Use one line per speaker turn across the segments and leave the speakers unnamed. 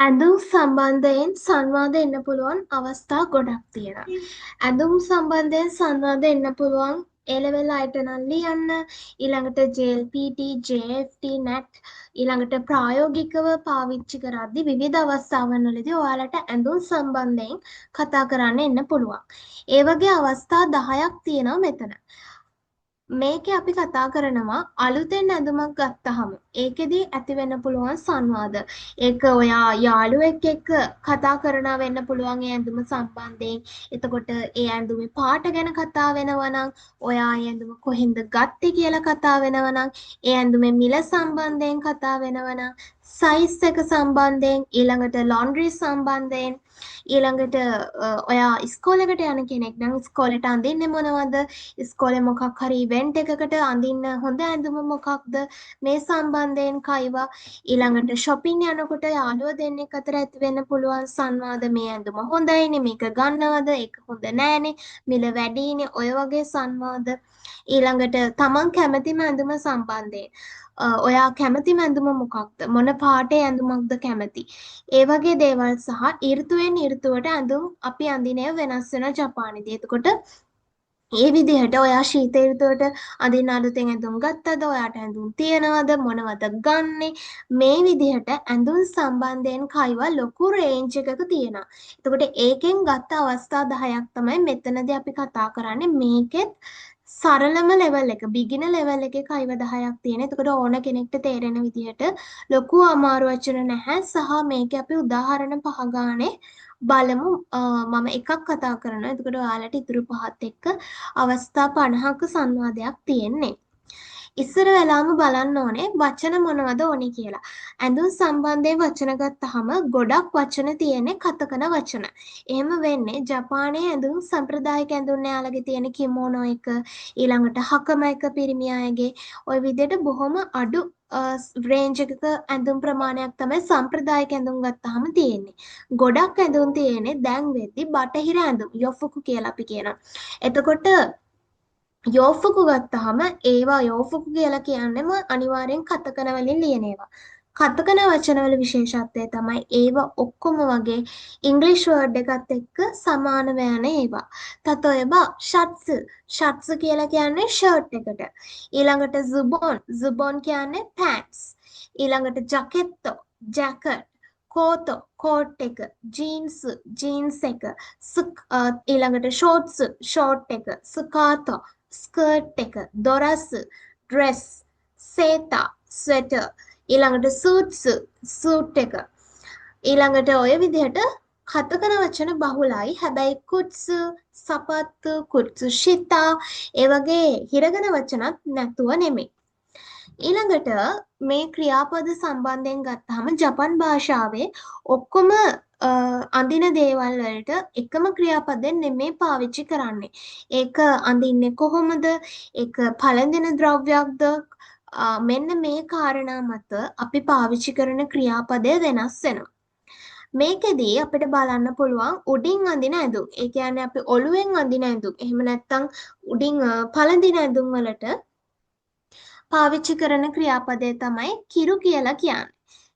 ඇඳුම් සම්බන්ධයෙන් සංවාද එන්න පුළුවන් අවස්ථා ගොඩක් තියෙනවා. ඇඳුම් සම්බන්ධයෙන් සංවාද එන්න පුළුවන් A-level අයට නම් ලියන්න, ඊළඟට JLPT, JFT, NET, ඊළඟට ප්‍රායෝගිකව පාවිච්චි කරද්දී විවිධ අවස්ථාවන් වලදී ඔයාලට ඇඳුම් සම්බන්ධයෙන් කතා කරන්න එන්න පුළුවන්. ඒ වගේ අවස්ථා 10ක් තියෙනවා මෙතන. මේකේ අපි කතා කරනවා අලුතෙන් ඇඳුමක් ගත්තහම ඒකෙදී ඇති වෙන්න පුළුවන් සංවාද. ඒක ඔයා යාළුවෙක් එක්ක කතා කරනවා වෙන්න පුළුවන් ඒ ඇඳුම සම්බන්ධයෙන්. එතකොට ඒ ඇඳුමේ පාට ගැන කතා වෙනවා නම්, ඔයා ඒ ඇඳුම කොහෙන්ද ගත්තේ කියලා කතා වෙනවා නම්, ඒ ඇඳුමේ මිල සම්බන්ධයෙන් කතා වෙනවා නම්, සයිස් එක සම්බන්ධයෙන්, ඊළඟට ලොන්ඩ්‍රි සම්බන්ධයෙන්, ඊළඟට ඔයා ඉස්කෝලේකට යන කෙනෙක් නම් ඉස්කෝලේට අඳින්නේ මොනවද? ඉස්කෝලේ මොකක් හරි ඉවෙන්ට් එකකට අඳින්න හොඳ ඇඳුම මොකක්ද? මේ සම්බන්ධයෙන් කයිවා. ඊළඟට shopping යනකොට යාළුවෝ දෙන්නෙක් අතර ඇති වෙන්න පුළුවන් සංවාද. මේ ඇඳුම හොඳයිනේ, මේක ගන්නවද? ඒක හොඳ නෑනේ, මිල වැඩිනේ, ඔය වගේ සංවාද. ඊළඟට තමන් කැමතිම ඇඳුම සම්බන්ධයෙන් ඔයා කැමතිම ඇඳුම මොකක්ද? මොන පාටේ ඇඳුමක්ද කැමති? ඒ වගේ දේවල් සහ ඍතුවෙන් ඍතුවට ඇඳුම් අපි අඳිනේ වෙනස් වෙන ජපානයේදී. එතකොට ඒ විදිහට ඔයා ශීත ඍතුවට අඳින්න අලුතෙන් ඇඳුම් ගත්තද? ඔයාට ඇඳුම් තියනවද? මොනවද ගන්නෙ? මේ විදිහට ඇඳුම් සම්බන්ධයෙන් කයිවා ලොකු රේන්ජ් එකක තියෙනවා. එතකොට ඒකෙන් ගත්ත අවස්ථා 10ක් තමයි මෙතනදී අපි කතා කරන්නේ. මේකෙත් සරලම ලෙවල් එක, බිගිනර් ලෙවල් එකේ කයිව 10ක් තියෙන. එතකොට ඕන කෙනෙක්ට තේරෙන විදිහට ලොකු අමාරු වචන නැහැ. සහ මේකේ අපි උදාහරණ 5 ගානේ බලමු. මම එකක් කතා කරනවා. එතකොට ඔයාලට ඉතුරු පහත් එක්ක අවස්ථා 50ක සංවාදයක් තියෙන්නේ. ඉස්සර වෙලාම බලන්න ඕනේ වචන මොනවද ඕනේ කියලා. ඇඳුම් සම්බන්ධයෙන් වචන ගත්තාම ගොඩක් වචන තියෙන්නේ කතකන වචන. එහෙම වෙන්නේ ජපානයේ ඇඳුම් සම්ප්‍රදායික ඇඳුම් යාලගේ තියෙන කිමෝනෝ එක, ඊළඟට හකම එක පිරිමි අයගේ, ওই විදිහට බොහොම අඩු රේන්ජ් එකක ඇඳුම් ප්‍රමාණයක් තමයි සම්ප්‍රදායික ඇඳුම් ගත්තාම තියෙන්නේ. ගොඩක් ඇඳුම් තියෙන්නේ දැන් වෙද්දි බටහිර ඇඳුම්, යොෆුකු කියලා අපි කියනවා. එතකොට යෝෆුකු ගත්තාම ඒවා යෝෆුකු කියලා කියන්නෙම අනිවාර්යෙන් කතකන වලින් ලියන ඒවා. කතකන වචනවල විශේෂත්වය තමයි ඒවා ඔක්කොම වගේ ඉංග්‍රීසි වර්ඩ් එකත් එක්ක සමානව යන ඒවා. තතොයබා ෂට්ස්. ෂට්ස් කියලා කියන්නේ ෂර්ට් එකට. ඊළඟට සුබොන්. සුබොන් කියන්නේ පෑන්ට්ස්. ඊළඟට ජකෙට්ටෝ. ජැකට්. කෝතෝ කෝට් එක. ජීන්ස් ජීන්ස් එක. ඊළඟට ෂෝට්ස් ෂෝට් එක. ස්කාර්ටෝ ස්කර්ට් එක, දොරස්, ඩ්‍රෙස්, සේතා, ස්වෙටර්, ඊළඟට සූට්ස්, සූට් එක. ඊළඟට ඔය විදිහට කතකන වචන බහුලයි. හැබැයි කුට්ස්, සපත්තු, කුට්සු ෂිතා, ඒ වගේ හිරගන වචනත් නැතුව නෙමෙයි. ඊළඟට මේ ක්‍රියාපද සම්බන්ධයෙන් ගත්තාම ජපන් භාෂාවේ ඔක්කොම අඳින දේවල් වලට එකම ක්‍රියාපදයෙන් නෙමෙයි පාවිච්චි කරන්නේ. ඒක අඳින්නේ කොහොමද? ඒක පළඳින ද්‍රව්‍යයක්ද? මෙන්න මේ කාරණා මත අපි පාවිච්චි කරන ක්‍රියාපදය වෙනස් වෙනවා. මේකෙදී අපිට බලන්න පුළුවන් උඩින් අඳින ඇඳුම්. ඒ කියන්නේ අපි ඔළුවෙන් අඳින ඇඳුම්. එහෙම නැත්නම් උඩින් පළඳින ඇඳුම් වලට පාවිච්චි කරන ක්‍රියාපදය තමයි කිරු කියලා කියන්නේ.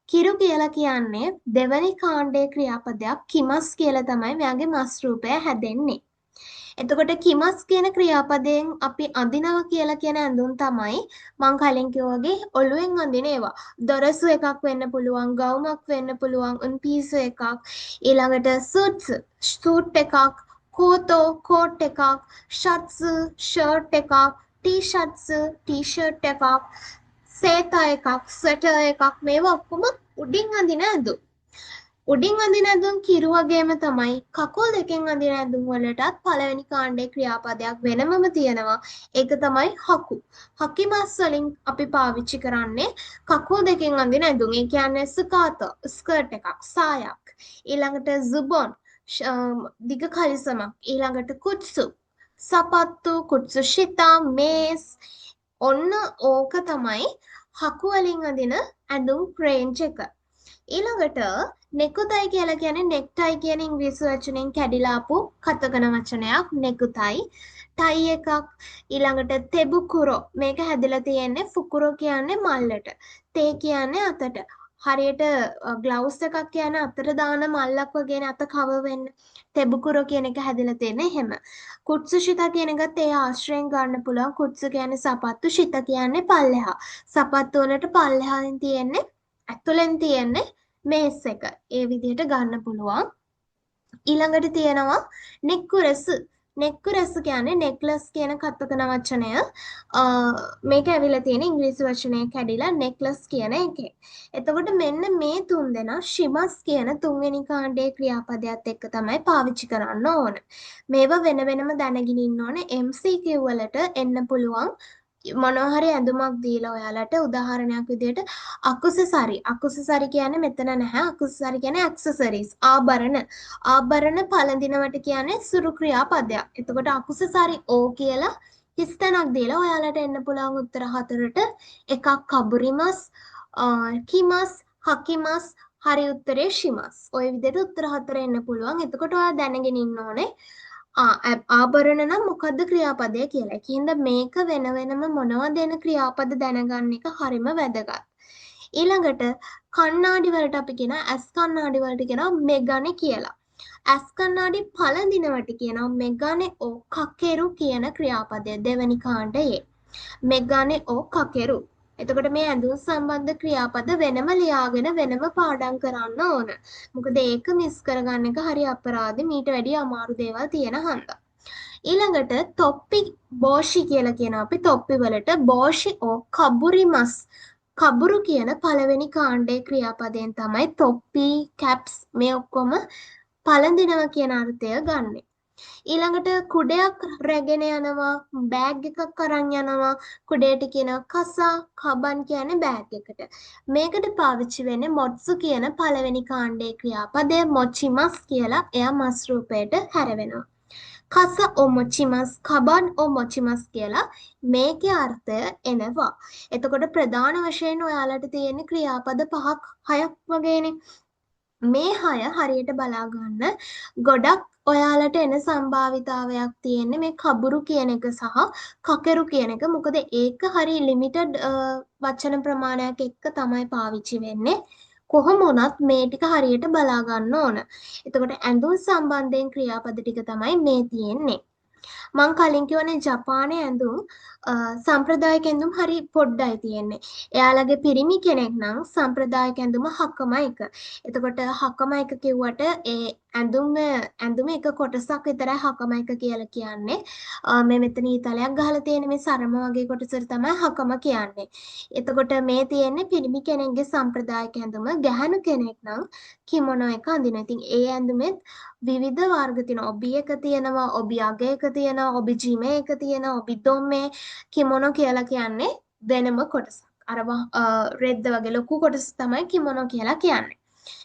කිරු කියලා කියන්නේ දෙවැනි කාණ්ඩයේ ක්‍රියාපදයක්. කිමස් කියලා තමයි මෙයාගේ මස් රූපය හැදෙන්නේ. එතකොට කිමස් කියන ක්‍රියාපදයෙන් අපි අඳිනවා කියලා කියන ඇඳුම් තමයි මං කලින් කිව්වා වගේ ඔළුවෙන් අඳින ඒවා. දොරසු එකක් වෙන්න පුළුවන්, ගවුමක් වෙන්න පුළුවන්, උන්පීසු එකක්, ඊළඟට සූට් එකක්, කෝතෝ කෝට් එකක්, ෂර්ට්ස් ෂර්ට් එකක්, ටී-ෂර්ට්ස් ටී-ෂර්ට් එකක්, සේතා එකක්, ස්වෙටර් එකක්, මේවා ඔක්කොම උඩින් අඳින ඇඳුම්. උඩින් අඳින ඇඳුම් කිරු වගේම තමයි කකුල් දෙකෙන් අඳින ඇඳුම් වලටත් පළවෙනි කාණ්ඩේ ක්‍රියාපදයක් වෙනමම තියෙනවා. ඒක තමයි හකු. හකිමස් වලින් අපි පාවිච්චි කරන්නේ කකුල් දෙකෙන් අඳින ඇඳුම්. ඒ කියන්නේ ස්කාර්ට්, ස්කර්ට් එකක්, සායක්. ඊළඟට සුබොන්, දිග කලිසමක්. ඊළඟට කුට්සු, සපත්තු, කුට්සු ෂිතා, මේස්. ඔන්න ඕක තමයි හකු වලින් අඳින ඇඳුම් රේන්ජ් එක. ඊළඟට නෙකුතයි කියලා කියන්නේ නෙක්ටයි කියන ඉංග්‍රීසි වචනෙන් කැඩිලා ආපු කතකන වචනයක් නෙකුතයි. ටයි එකක්. ඊළඟට තෙබුකුරෝ. මේක හැදිලා තියෙන්නේ ෆුකුරෝ කියන්නේ මල්ලට. තේ කියන්නේ අතට. හරියට ග්ලව්ස් එකක් කියන අතට දාන මල්ලක් වගේ අත කව වෙන්න තෙබුකුරෝ කියන එක හැදලා තියෙන එහෙම. කුත්සු ශිත කියන එකත් ඒ ආශ්‍රයෙන් ගන්න පුළුවන්. කුත්සු කියන්නේ සපත්තු, ශිත කියන්නේ පල්ලෙහා. සපත්තු වලට පල්ලෙහාෙන් තියෙන්නේ ඇතුලෙන් තියෙන්නේ මේස් එක. ඒ විදිහට ගන්න පුළුවන්. ඊළඟට තියෙනවා නෙක්කුරස්. නෙක්කුරස් කියන්නේ නෙක්ලස් කියන කතකන වචනය. මේක ඇවිල්ලා තියෙන ඉංග්‍රීසි වචනය කැඩිලා නෙක්ලස් කියන එකේ. එතකොට මෙන්න මේ තුන් දෙනා ශිමස් කියන තුන්වෙනි කාණ්ඩයේ ක්‍රියාපදයක් එක්ක තමයි පාවිච්චි කරන්න ඕන. මේවා වෙන වෙනම දැනගෙන ඉන්න ඕනේ. MCQ වලට එන්න පුළුවන් මොනවා හරි ඇඳුමක් දීලා ඔයාලට උදාහරණයක් විදිහට අකුසසරි. අකුසසරි කියන්නේ මෙතන නැහැ. අකුසසරි කියන්නේ ඇක්සසරිස්, ආභරණ. ආභරණ පළඳිනවට කියන්නේ සුරු ක්‍රියාපදයක්. එතකොට අකුසසරි ඕ කියලා හිස්තැනක් දීලා ඔයාලට එන්න පුළුවන් උත්තර හතරට එකක් කබුරිමස්, කිමස්, හකිමස්, හරි උත්තරේ ශිමස්. ওই විදිහට උත්තර හතර එන්න පුළුවන්. එතකොට ඔයා දැනගෙන ඉන්න ඕනේ ආභරණ නම් මොකද්ද ක්‍රියාපදය කියලා. ඒකින්ද මේක වෙන වෙනම මොනවද දෙන ක්‍රියාපද දැනගන්න එක හරිම වැදගත්. ඊළඟට කණ්ණාඩි වලට අපි කියන ඇස් කණ්ණාඩි වලට කියනවා මෙගනේ කියලා. ඇස් කණ්ණාඩි පළඳිනවට කියනවා මෙගනේ ඕ කකෙරු කියන ක්‍රියාපදය දෙවැනි කාණ්ඩයේ. මෙගනේ ඕ කකෙරු. එතකොට මේ ඇඳුම් සම්බන්ධ ක්‍රියාපද වෙනම ලියාගෙන වෙනම පාඩම් කරන්න ඕන. මොකද ඒක මිස් කරගන්න එක හරි අපරාධයි. මීට වැඩිය අමාරු දේවල් තියෙන හන්දා. ඊළඟට තොප්පි බෝෂි කියලා කියනවා අපි තොප්පි වලට බෝෂි ඕ කබුරිමස්. කබුරු කියන පළවෙනි කාණ්ඩයේ ක්‍රියාපදයෙන් තමයි තොප්පි කැප්ස් මේ ඔක්කොම පළඳිනවා කියන අර්ථය ගන්නෙ. ඊළඟට කුඩයක් රැගෙන යනවා, බෑග් එකක් අරන් යනවා. කුඩයට කියනවා කසා, කබන් කියන්නේ බෑග් එකට. මේකට පාවිච්චි වෙන්නේ මොට්සු කියන පළවෙනි කාණ්ඩයේ ක්‍රියාපදය මොචිමස් කියලා එයා මස් රූපයට හැරවෙනවා. කස ඔමොචිමස්, කබන් ඔමොචිමස් කියලා මේකේ අර්ථය එනවා. එතකොට ප්‍රධාන වශයෙන් ඔයාලට තියෙන ක්‍රියාපද 5ක් 6ක් වගේනේ. මේ 6 හරියට බලා ගන්න ගොඩක් ඔයාලට එන සම්භාවිතාවයක් තියෙන්නේ මේ කබුරු කියන එක සහ කකරු කියන එක. මොකද ඒක හරි ලිමිටඩ් වචන ප්‍රමාණයක් එක්ක තමයි පාවිච්චි වෙන්නේ. කොහොම වුණත් මේ ටික හරියට බලා ගන්න ඕන. එතකොට ඇඳුම් සම්බන්ධයෙන් ක්‍රියාපද ටික තමයි මේ තියෙන්නේ. මං කලින් කියවනේ ජපානයේ ඇඳුම් සම්ප්‍රදායික ඇඳුම් හරි පොඩ්ඩයි තියෙන්නේ. එයාලගේ පිරිමි කෙනෙක් නම් සම්ප්‍රදායික ඇඳුම හකම එක. එතකොට හකම එක කිව්වට ඒ ඇඳුම එක කොටසක් විතරයි හකම එක කියලා කියන්නේ. මේ මෙතන ඊතලයක් ගහලා තියෙන මේ සරම වගේ කොටසට තමයි හකම කියන්නේ. එතකොට මේ තියෙන්නේ පිරිමි කෙනෙක්ගේ සම්ප්‍රදායික ඇඳුම. ගැහැණු කෙනෙක් නම් කිමොනෝ එක අඳිනවා. ඉතින් ඒ ඇඳුමෙත් විවිධ වර්ග තියෙනවා. ඔබි එක තියෙනවා, ඔබි අග එක තියෙනවා, ඔබි ජිමේ එක තියෙනවා, ඔබි දොම්මේ කිමොනෝ කියලා කියන්නේ වෙනම කොටසක්. අර රෙද්ද වගේ ලොකු කොටස තමයි කිමොනෝ කියලා කියන්නේ.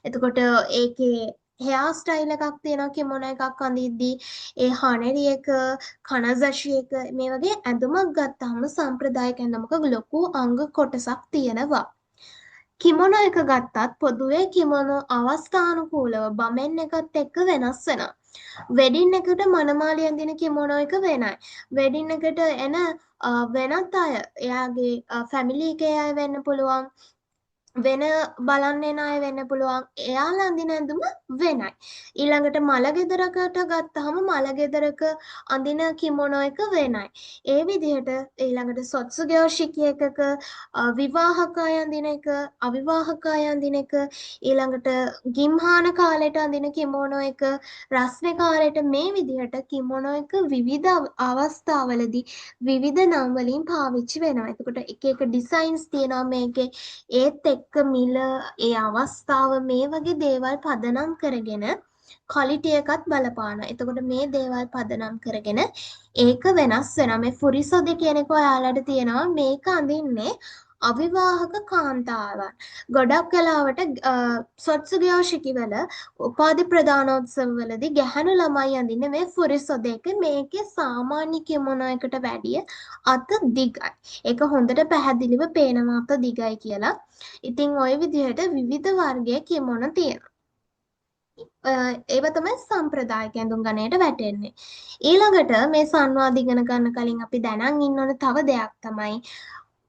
එතකොට ඒකේ හෙයා ස්ටයිල් එකක් තියෙනවා කිමොනෝ එකක් අඳිද්දී. ඒ හනෙරි එක, කනසෂි එක මේ වගේ ඇඳුමක් ගත්තාම සම්ප්‍රදායික ඇඳුමක ලොකු අංග කොටසක් තියෙනවා. කිමොනෝ එක ගත්තත් පොදුවේ කිමොනෝ අවස්ථානුකූලව බමෙන් එකත් එක්ක වෙනස් වෙනවා. වෙඩින් එකට මනමාලි අඳින කිමොනෝ එක වෙනයි. වෙඩින් එකට එන වෙනත් අය එයාගේ ෆැමිලි එකේ අය වෙන්න පුළුවන්. වෙන බලන්න එන අය වෙන්න පුළුවන්. එයාලා අඳින ඇඳුම වෙනයි. ඊළඟට මල ගෙදරකට ගත්තාම මල ගෙදරක අඳින කිමොනෝ එක වෙනයි. ඒ විදිහට ඊළඟට සොත්සුගයෝෂිකි එකක විවාහක අය අඳින එක, අවිවාහක අය අඳින එක, ඊළඟට ගිම්හාන කාලයට අඳින කිමොනෝ එක, රස්නේ කාලයට මේ විදිහට කිමොනෝ එක විවිධ අවස්ථාවලදී විවිධ නම් වලින් පාවිච්චි වෙනවා. එතකොට එක එක ඩිසයින්ස් තියෙනවා මේකේ. ඒත් එක්ක මිල ඒ අවස්ථාව මේ වගේ දේවල් පදනම් කරගෙන ක්වලිටි එකත් බලපානවා. එතකොට මේ දේවල් පදනම් කරගෙන ඒක වෙනස් වෙනවා. මේ ෆුරිසොදේ කියන එක ඔයාලට තියෙනවා. මේක අඳින්නේ අවිවාහක කාන්තාවන්. ගොඩක් වෙලාවට සොත්සුගයෝෂිකි වල උපාධි ප්‍රදානෝත්සවවලදී ගැහැණු ළමයි අඳින්නේ මේ ෆුරිසොදේ එක. මේකේ සාමාන්‍ය කිමොනෝ එකට වැඩිය අත දිගයි. ඒක හොඳට පැහැදිලිව පේනවා අත දිගයි කියලා. ඉතින් ওই විදිහට විවිධ වර්ගයේ කිමොනෝ තියෙනවා. ඒව තමයි සම්ප්‍රදායික ඇඳුම් ගණයට වැටෙන්නේ. ඊළඟට මේ සංවාද ඉගෙන ගන්න කලින් අපි දැනන් ඉන්න ඕන තව දෙයක් තමයි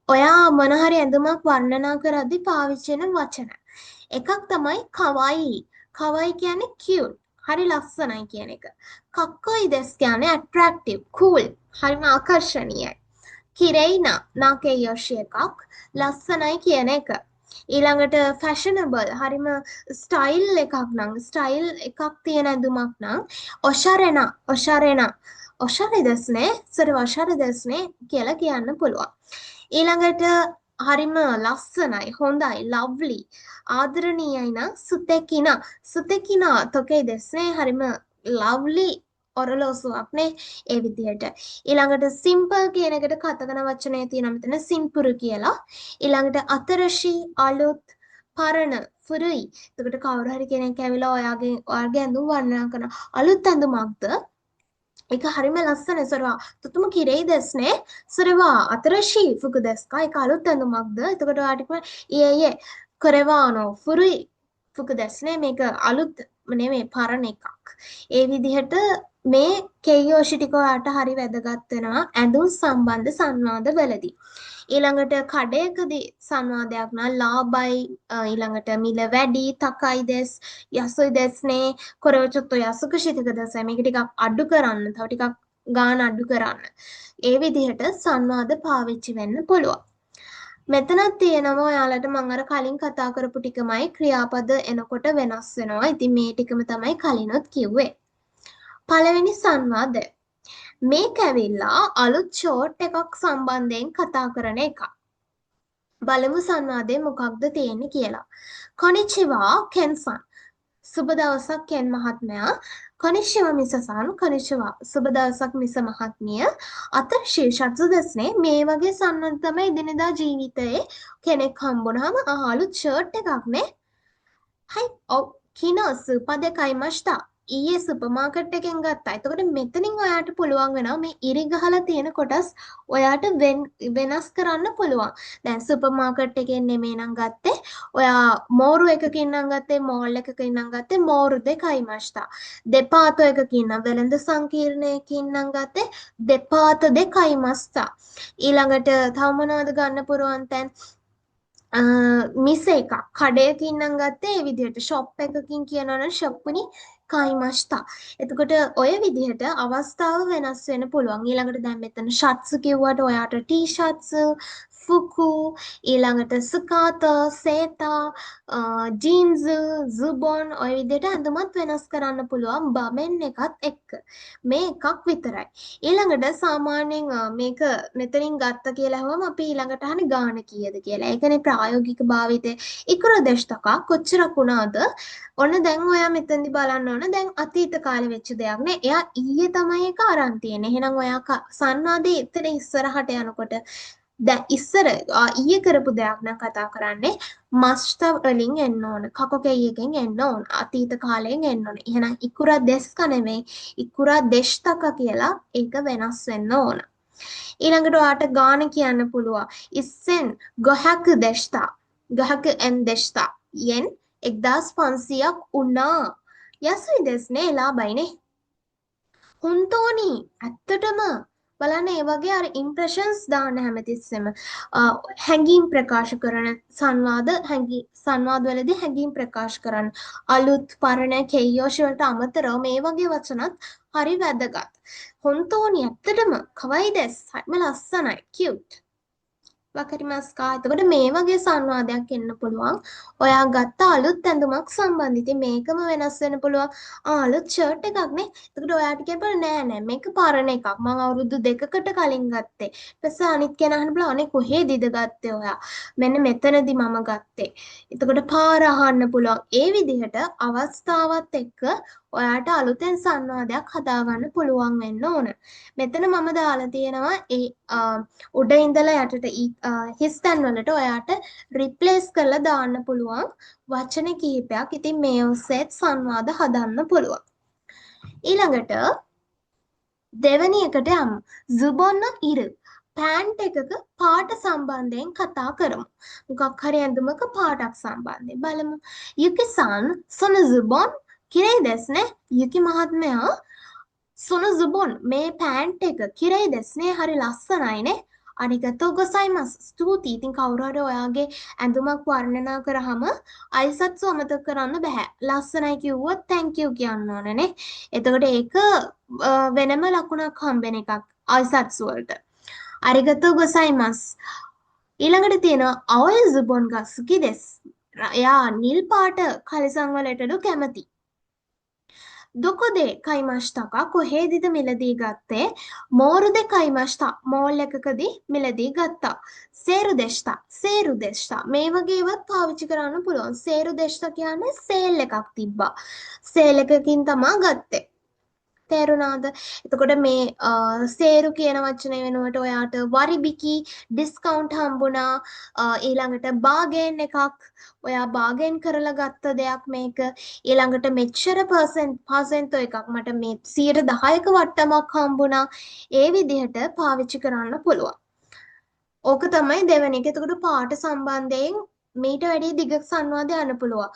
ඔයා මොන හරි ඇඳුමක් වර්ණනා කරද්දී පාවිච්චි වෙන වචන. එකක් තමයි කවයි. කවයි කියන්නේ cute. හරි ලස්සනයි කියන එක. කක්කොයි දෙස් කියන්නේ attractive, cool. හරිම ආකර්ෂණීයයි. කිරෙයිනා නාකේ යොෂි එකක් ලස්සනයි කියන එක. ඊළඟට ෆැෂනබල් හරිම ස්ටයිල් එකක් නම් ස්ටයිල් එකක් තියෙන ඇඳුමක් නම් ඔෂාරෙනා ඔෂාරෙ දෙස්නේ සොර ඔෂාරෙ දෙස්නේ කියලා කියන්න පුළුවන්. ඊළඟට හරිම ලස්සනයි හොඳයි ලව්ලි ආදරණීයයි නම් සුතෙකිනා තොකේ දෙස්නේ හරිම ලව්ලි ඔරලෝසුවක් නේ ඒ විදිහට. ඊළඟට සිම්පල් කියන එකට කතකන වචනය තියෙනවා මෙතන සිම්පුරු කියලා. ඊළඟට අතරශී අලුත් පරණ ෆුරුයි. එතකොට කවුරු හරි කෙනෙක් ඇවිල්ලා ඔයාගේ ඇඳුම් වර්ණනා කරන අලුත් ඇඳුමක්ද? ඒක හරිම ලස්සන සොරවා තුතුම කිරෙයි දෙස්නේ සොරවා අතරශී ෆුකු දෙස්කා ඒක අලුත් ඇඳුමක්ද? එතකොට ඔයාට ඊයේ කොරෙවානෝ ෆුරුයි ෆුකු දෙස්නේ මේක අලුත් නෙමෙයි පරණ එකක්. ඒ විදිහට මේ කෙයියෝෂි ටික ඔයාට හරි වැදගත් වෙනවා ඇඳුම් සම්බන්ධ සංවාද වලදී. ඊළඟට කඩේකදී සංවාදයක් නම් ලාභයි ඊළඟට මිල වැඩි තකයි දෙස් යසොයි දෙස්නේ කොරවචොත්තු යසුක ශිතක දෙස මේක ටිකක් අඩු කරන්න තව ටිකක් ගාන අඩු කරන්න. ඒ විදිහට සංවාද පාවිච්චි වෙන්න පුළුවන්. මෙතනත් තියෙනවා ඔයාලට මම අර කලින් කතා කරපු ටිකමයි ක්‍රියාපද එනකොට වෙනස් වෙනවා. ඉතින් මේ ටිකම තමයි කලිනුත් කිව්වේ. පළවෙනි සංවාදය. මේක ඇවිල්ලා අලුත් ෂෝට් එකක් සම්බන්ධයෙන් කතා කරන එක. බලමු සංවාදයේ මොකක්ද තියෙන්නේ කියලා. කොනිචිවා කෙන්සන්. සුබ දවසක් කෙන් මහත්මයා. කොනිචිවා මිසසන් කොනිචිවා. සුබ දවසක් මිස මහත්මිය. අතර ශීර්ෂත්සු දෙස්නේ මේ වගේ සංවාද තමයි දිනදා ජීවිතයේ කෙනෙක් හම්බුනහම අලුත් ෂර්ට් එකක් නේ. හයි ඔව් කිනෝස් පදකයි මෂ්තා. ඊයේ සුපර් මාකට් එකෙන් ගත්තා. එතකොට මෙතනින් ඔයාට පුළුවන් වෙනවා මේ ඉරි ගහලා තියෙන කොටස් ඔයාට වෙනස් කරන්න පුළුවන්. දැන් සුපර් මාකට් එකෙන් නෙමෙයි නම් ගත්තේ. ඔයා මෝරු එකකින් නම් ගත්තේ මෝල් එකකින් නම් ගත්තේ මෝරු දෙකයි මෂ්තා. දෙපාත එකකින් නම් වෙළඳ සංකීර්ණයකින් නම් ගත්තේ දෙපාත දෙකයි මස්තා. ඊළඟට තව මොනවද ගන්න පුරුවන් තැන් මිස එකක් කඩයකින් නම් ගත්තේ ඒ විදිහට ෂොප් එකකින් කියනවා නම් ෂොප්පුනි කයිමස්තා. එතකොට ඔය විදිහට අවස්ථාව වෙනස් වෙන්න පුළුවන්. ඊළඟට දැන් මෙතන ෂර්ට්ස් කිව්වට ඔයාට ටී-ෂර්ට්ස්, ෆුකු, ඊළඟට සුකාතා, සේතා, ජීන්ස්, සුබොන් ඔය විදිහට ඇඳුමත් වෙනස් කරන්න පුළුවන් බමෙන් එකත් එක්ක. මේ එකක් විතරයි. ඊළඟට සාමාන්‍යයෙන් මේක මෙතනින් ගත්ත කියලා හවම අපි ඊළඟට අහන්නේ ගාන කීයද කියලා. ඒකනේ ප්‍රායෝගික භාවිතය. ඉක්ර දශතක කොච්චරක් වුණාද? ඔන්න දැන් ඔයා මෙතනදි බලන්න ඕන දැන් අතීත කාලේ වෙච්ච දෙයක් නේ. එයා ඊයේ තමයි ඒක අරන් තියෙන්නේ. එහෙනම් ඔයා සංවාදයේ එතන ඉස්සරහට යනකොට දැන් ඉස්සර ඊයේ කරපු දෙයක් නම් කතා කරන්නේ මස්ත වලින් එන්න ඕන. කකොකෙයියකින් එන්න ඕන. අතීත කාලයෙන් එන්න ඕන. එහෙනම් ඉකුරා දෙස්ක නෙමෙයි ඉකුරා දෙෂ්තක කියලා ඒක වෙනස් වෙන්න ඕන. ඊළඟට ඔයාට ගාන කියන්න පුළුවන්. ඉස්සෙන් ගොහක දෙෂ්තා. ගහක එන් දෙෂ්තා. යෙන් 1500ක් උනා. යසුයි දෙස්නේ ලාබයිනේ. හුන්තෝනි ඇත්තටම බලන්න ඒ වගේ අර ඉම්ප්‍රෙෂන්ස් දාන්න හැමතිස්සෙම හැඟීම් ප්‍රකාශ කරන සංවාදවලදී හැඟීම් ප්‍රකාශ කරන්න අලුත් පරණ කෙයියෝෂි වලට අමතරව මේ වගේ වචනත් හරි වැදගත්. හොන්තෝනි ඇත්තටම කවයි දෙස් හරිම ලස්සනයි කියුට්. වකරිමස්කා. එතකොට මේ වගේ සංවාදයක් එන්න පුළුවන්. ඔයා ගත්ත අලුත් ඇඳුමක් සම්බන්ධ. ඉතින් මේකම වෙනස් වෙන්න පුළුවන්. අලුත් ෂර්ට් එකක් නේ. එතකොට ඔයාට කියපල නෑ මේක පරණ එකක්. මම අවුරුදු 2කට කලින් ගත්තේ. ඊට පස්සේ අනිත් කෙනා අහන්න බලා අනේ කොහෙදද ගත්තේ ඔයා? මෙන්න මෙතනදී මම ගත්තේ. එතකොට පාර අහන්න පුළුවන්. ඒ විදිහට අවස්ථාවත් එක්ක ඔයාට අලුතෙන් සංවාදයක් හදාගන්න පුළුවන් වෙන්න ඕන. මෙතන මම දාලා තියෙනවා ඒ උඩ ඉඳලා යටට හිස් තැන් වලට ඔයාට රිප්ලේස් කරලා දාන්න පුළුවන් වචන කිහිපයක්. ඉතින් මේ ඔස්සේත් සංවාද හදන්න පුළුවන්. ඊළඟට දෙවෙනි එකට යමු. සුබොන්න ඉරු පෑන්ට් එකක පාට සම්බන්ධයෙන් කතා කරමු. මොකක් හරි ඇඳුමක පාටක් සම්බන්ධයෙන් බලමු. යුකි-san සොන සුබොන් කිරේ දෙස්නේ යුකි මහත්මයා සොන සුබොන් මේ පෑන්ට් එක කිරේ දෙස්නේ හරි ලස්සනයිනේ අරිගතෝ ගොසයිමස්. ස්තුතියි. ඉතින් කවුරු හරි ඔයාගේ ඇඳුමක් වර්ණනා කරාම අයිසත්සු අමතක කරන්න බෑ. ලස්සනයි කිව්වොත් thank you කියන්න ඕනනේ. එතකොට ඒක වෙනම ලකුණක් හම්බෙන එකක් අයිසත්සු වලට. අරිගතෝ ගොසයිමස්. ඊළඟට තියෙනවා අොය සුබොන් ගස්සුකි දෙස්. එයා නිල් පාට කලිසම් වලටලු කැමති. දොකොදේ කයිමෂ්ටකා කොහේදිද මිලදී ගත්තේ මෝරුදෙ කයිමෂ්ටා මෝල් එකකදී මිලදී ගත්තා සේරු දෙෂ්ටා මේ වගේවත් පාවිච්චි කරන්න පුළුවන් සේරු දෙෂ්ටා කියන්නේ සේල් එකක් තිබ්බා සේල් එකකින් තමා ගත්තේ තේරුණාද එතකොට මේ සේරු කියන වචනේ වෙනුවට ඔයාට වරිබිකි ඩිස්කවුන්ට් හම්බුණා ඊළඟට බාගේන් එකක් ඔයා බාගේන් කරලා ගත්ත දෙයක් මේක ඊළඟට මෙච්චර පර්සෙන්ට් එකක් මට මේ 10%ක වට්ටමක් හම්බුණා ඒ විදිහට පාවිච්චි කරන්න පුළුවන් ඕක තමයි දෙවෙනි එක. එතකොට පාට සම්බන්ධයෙන් මීට වැඩි දිග සංවාදය යන්න පුළුවන්.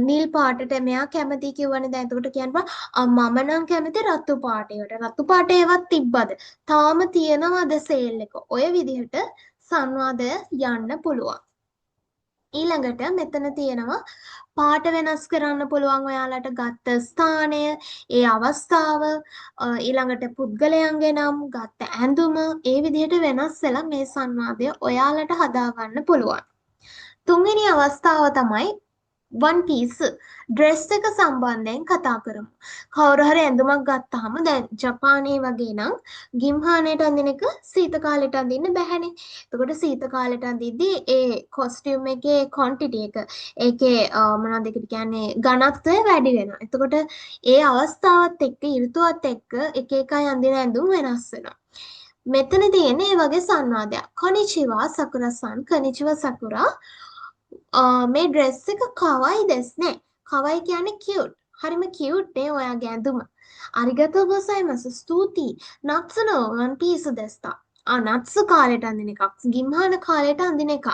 නිල් පාටට මෙයා කැමති කිව්වනේ දැන් එතකොට කියන්න මම නම් කැමති රතු පාටයට. රතු පාටේවත් තිබ්බද? තාම තියෙනවද සේල් එක? ඔය විදිහට සංවාදය යන්න පුළුවන්. ඊළඟට මෙතන තියෙනවා පාට වෙනස් කරන්න පුළුවන් ඔයාලට ගත්ත ස්ථානය, ඒ අවස්ථාව, ඊළඟට පුද්ගලයන්ගේ නම්, ගත්ත ඇඳුම, ඒ විදිහට වෙනස් වෙලා මේ සංවාදය ඔයාලට හදාගන්න පුළුවන්. තුන්වෙනි අවස්ථාව තමයි වන් පීස් ඩ්‍රෙස් එක සම්බන්ධයෙන් කතා කරමු. කවුරු හරි ඇඳුමක් ගත්තාම දැන් ජපානයේ වගේ නම් ගිම්හානයට අඳින එක සීත කාලෙට අඳින්න බැහැනේ. එතකොට සීත කාලෙට අඳිද්දී ඒ කොස්ටියුම් එකේ ක්වොන්ටිටි එක ඒකේ මොනවද ඒකට කියන්නේ ඝනත්වය වැඩි වෙනවා. එතකොට ඒ අවස්ථාවත් එක්ක ඍතුවත් එක්ක එක එක අය අඳින ඇඳුම් වෙනස් වෙනවා. මෙතන තියෙන්නේ මේ වගේ සංවාදයක්. කොනිචිවා සකුරා-san කොනිචිවා සකුරා මේ ඩ්‍රෙස් එක කවයි දෙස් නේ. කවයි කියන්නේ කියුට්. හරිම කියුට් නේ ඔයාගේ ඇඳුම. අරිගතෝ ගොසයිමස් ස්තුතියි. නත්සු නෝ වන් පීස් දෙස්තා. නත්සු කාලෙට අඳින එකක්. ගිම්හාන කාලෙට අඳින එකක්.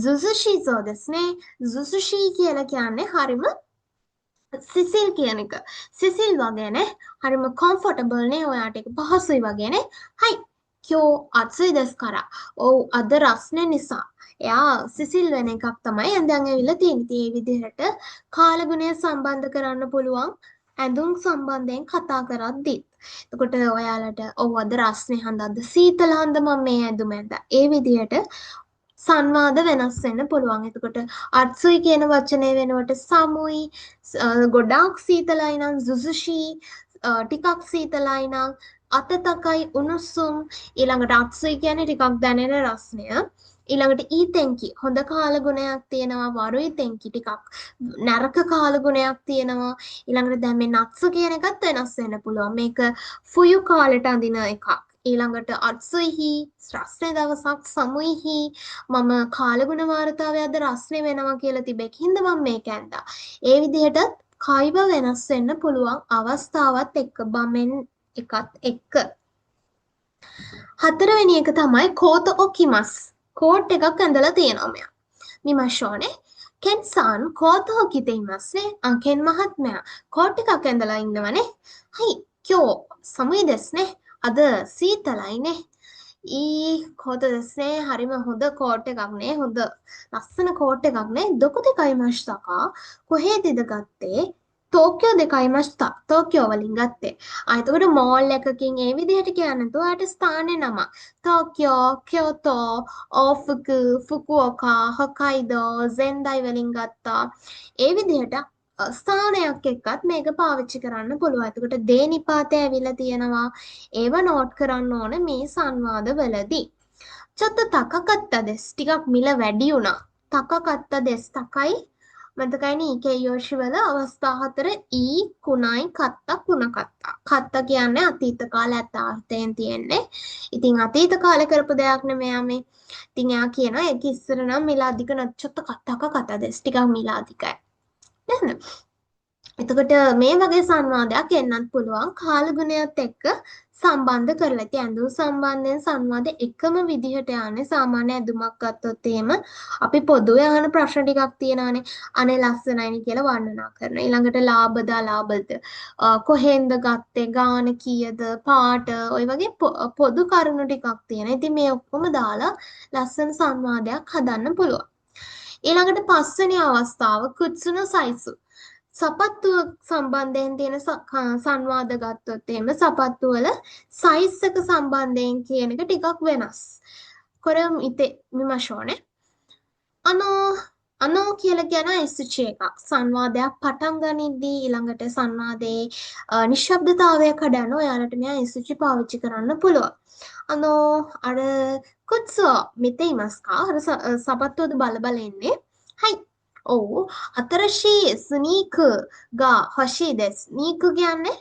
සුසුෂි දෙස් නේ. සුසුෂි කියලා කියන්නේ හරිම සිසිල් කියන එක. සිසිල් වගේ නේ. හරිම කම්ෆර්ටබල් නේ ඔයාට ඒක පහසුයි වගේ නේ. හයි. කියෝ අත්සුයි දෙස් කරා. ඔව් අද රස්නේ නිසා. එයා සිසිල් වෙන එකක් තමයි ඇඳන් ඇවිල්ලා තියෙන්නේ. ඒ විදිහට කාලගුණය සම්බන්ධ කරන්න පුළුවන් ඇඳුම් සම්බන්ධයෙන් කතා කරද්දිත්. එතකොට ඔයාලට ඔව් අද රස්නේ හඳක්ද සීතල හඳ මම මේ ඇඳුම ඇඳා. ඒ විදිහට සංවාද වෙනස් වෙන්න පුළුවන්. එතකොට අත්සුයි කියන වචනේ වෙනුවට සමුයි ගොඩාක් සීතලයි නම් සුසුෂි ටිකක් සීතලයි නම් අතතකයි උණුසුම් ඊළඟට අත්සුයි කියන්නේ ටිකක් දැනෙන රස්නය. ඊළඟට ඊතෙන්කි හොඳ කාලගුණයක් තියෙනවා වරුයි තෙන්කි ටිකක් නරක කාලගුණයක් තියෙනවා ඊළඟට දැන් මේ නත්සු කියන එකත් වෙනස් වෙන්න පුළුවන් මේක ෆුයු කාලෙට අඳින එකක් ඊළඟට අත්සුයිහි රස්නේ දවසක් සමුයිහි මම කාලගුණ වාර්තාවේ අද රස්නේ වෙනවා කියලා තිබෙකින්ද මම මේක ඇඳා ඒ විදිහට කයිව වෙනස් වෙන්න පුළුවන් අවස්ථාවත් එක්ක බමෙන් එකත් එක්ක හතරවෙනි එක තමයි කෝත ඔකිමස් කෝට් එකක් ඇඳලා තියෙනවා මෙයා. මිමෂෝනේ කෙන්සන් කෝත හොකිතේ ඉමස්නේ. කෙන් මහත්මයා කෝට් එකක් ඇඳලා ඉන්නවනේ. හයි කියෝ සමුයි දෙස්නේ. අද සීතලයිනේ. ඊ කෝත දෙස්නේ හරිම හොඳ කෝට් එකක් නේ. හොඳ ලස්සන කෝට් එකක් නේ. දොකො දෙකයි මෂ්තකා කොහෙදද ගත්තේ? ටෝකියෝ දෙකයි මස්තා ටෝකියෝ වලින් ගත්තේ. එතකොට මෝල් එකකින් ඒ විදිහට කියන්නේ ඔයාට ස්ථානේ නම. ටෝකියෝ, කියෝතෝ, ඕෆුකු, ෆුකුෝකා, හොකයිඩෝ, සෙන්ඩයි වලින් ගත්තා. ඒ විදිහට ස්ථානයක් එක්කත් මේක පාවිච්චි කරන්න පුළුවන්. එතකොට දේ නිපාතය ඇවිල්ලා තියෙනවා. ඒව නෝට් කරන්න ඕන මේ සංවාද වලදී. චොත්ත තකකත්ත දෙස් ටිකක් මිල වැඩි වුණා. තකකත්ත දෙස් තකයි මතකයිනේ ඊකේයෝෂි වල අවස්ථා හතර ඊ කුණයි කත්ත කුණ කත්තා. කත්ත කියන්නේ අතීත කාල අර්ථයෙන් තියෙන්නේ. ඉතින් අතීත කාලේ කරපු දෙයක් නෙමෙයි මේ. ඉතින් එයා කියනවා ඒක ඉස්සර නම් මිල අධික නැච්චොත් කත්තක කත දෙස් ටිකක් මිල අධිකයි. නේද? එතකොට මේ වගේ සංවාදයක් එන්නත් පුළුවන් කාලගුණයත් එක්ක සම්බන්ධ කරලා. ඉතින් ඇඳුම් සම්බන්ධයෙන් සංවාදේ එකම විදිහට යන්නේ සාමාන්‍ය ඇඳුමක් ගත්තොත් එහෙම අපි පොදුවේ අහන ප්‍රශ්න ටිකක් තියෙනවානේ. අනේ ලස්සනයිනි කියලා වර්ණනා කරන. ඊළඟට ලාභද අලාභද කොහෙන්ද ගත්තේ ගාන කීයද පාට ඔය වගේ පොදු කරුණු ටිකක් තියෙනවා. ඉතින් මේ ඔක්කොම දාලා ලස්සන සංවාදයක් හදන්න පුළුවන්. ඊළඟට පස්වෙනි අවස්ථාව කුත්සුන සයිසු. සපත්තුව සම්බන්ධයෙන් තියෙන සංවාද ගත්තොත් එහෙම සපත්තු වල සයිස් එක සම්බන්ධයෙන් කියන එක ටිකක් වෙනස්. කොරම් ඉතේ විමර්ශෝනේ. අනෝ කියලා කියන ඉස්සුචි එකක්. සංවාදයක් පටන් ගනිද්දී ඊළඟට සංවාදයේ නිශ්ශබ්දතාවය කඩන ඔයාලට මෙයා ඉස්සුචි පාවිච්චි කරන්න පුළුවන්. අර කුත්සෝ මිතේ ඉමස්කා අර සපත්තුවද බල බල ඉන්නේ. හයි අතරශී ස්නීකර් ගා හොෂී දෙස්. ස්නීකර් කියන්නේ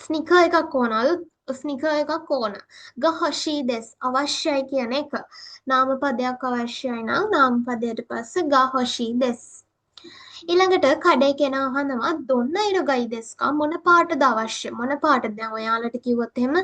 ස්නීකර් එකක් ඕන. අලුත් ස්නීකර් එකක් ඕන. ගා හොෂී දෙස් අවශ්‍යයි කියන එක. නාමපදයක් අවශ්‍යයි නම් නාමපදයට පස්සේ ගා හොෂී දෙස්. ඊළඟට කඩේ කෙනා අහනවා දොන්න ඉරගයි දෙස්කා මොන පාටද අවශ්‍ය මොන පාටද? දැන් ඔයාලට කිව්වොත් එහෙම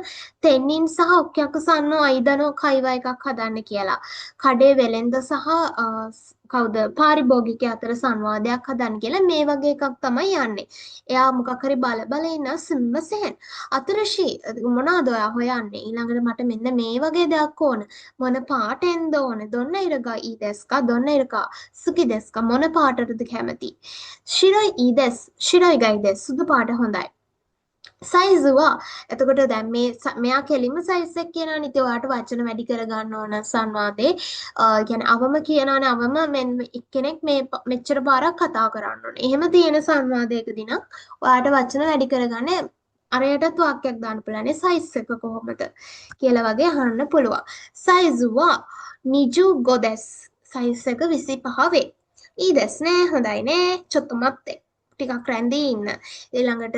තෙන්නින් සහ ඔක්කයක සන්නෝ අයිදනෝ කයිවා එකක් හදන්න කියලා. කඩේ වෙලෙන්ද සහ කවුද පාරිභෝගිකයා අතර සංවාදයක් හදන්න කියලා මේ වගේ එකක් තමයි යන්නේ. එයා මොකක් හරි බල බල ඉන්න සිම්මසෙන් අතරශී මොනවාද ඔයා හොයන්නේ? ඊළඟට මට මෙන්න මේ වගේ දෙයක් ඕන. මොන පාටෙන්ද ඕන? දොන්න ඉරගා ඊ දෙස්කා දොන්න ඉරකා සුකි දෙස්කා මොන පාටටද කැමති? ශිරොයි ඊ දෙස් ශිරොයි ගයි දෙස් සුදු පාට හොඳයි. සයිසුවා. එතකොට දැන් මෙයා කෙලින්ම සයිස් එක කියනවා නේ. ඔයාට වචන වැඩි කරගන්න ඕන සංවාදේ. කියන්නේ අවම කියනවානේ අවම එක්කෙනෙක් මේ මෙච්චර පාරක් කතා කරන්න ඕනේ. එහෙම තියෙන සංවාදයකදී නම් ඔයාට වචන වැඩි කරගන්න අරයටත් වාක්‍යයක් දාන්න පුළුවන්. සයිස් එක කොහොමද කියලා වගේ අහන්න පුළුවන්. සයිසුවා නිජු ගොදෙස්. සයිස් එක 25 වේ. ඊ දෙස් නේ හොඳයි නේ. චොත්තුමත් ටිකක් රැඳී ඉන්න. ඊළඟට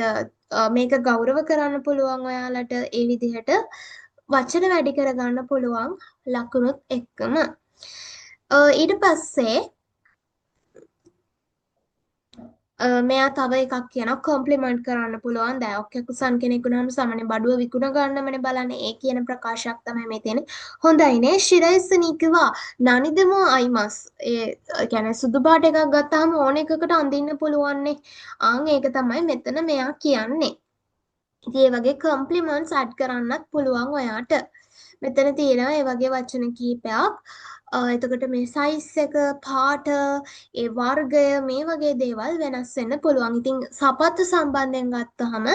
මේක ගෞරව කරන්න පුළුවන් ඔයාලට ඒ විදිහට වචන වැඩි කරගන්න පුළුවන් ලකුණුත් එක්කම. ඊට පස්සේ මෙයා තව එකක් කියනවා කොම්ප්ලිමන්ට් කරන්න පුළුවන්. දැන් ඔක්කකුසන් කෙනෙක් වුණාම සාමාන්‍ය බඩුව විකුණ ගන්නමනේ බලන්නේ. ඒ කියන ප්‍රකාශයක් තමයි මේ තියෙන්නේ. හොඳයිනේ ශිරයිස් නිකවා නනිදමෝ අයිමස්. ඒ කියන්නේ සුදු පාට එකක් ගත්තාම ඕන එකකට අඳින්න පුළුවන්නේ. ආන් ඒක තමයි මෙතන මෙයා කියන්නේ. ඉතින් ඒ වගේ කොම්ප්ලිමන්ට්ස් ඇඩ් කරන්නත් පුළුවන් ඔයාට. මෙතන තියෙනවා ඒ වගේ වචන කීපයක්. එතකොට මේ සයිස් එක පාට ඒ වර්ගය මේ වගේ දේවල් වෙනස් වෙන්න පුළුවන්. ඉතින් සපත්තු සම්බන්ධයෙන් ගත්තහම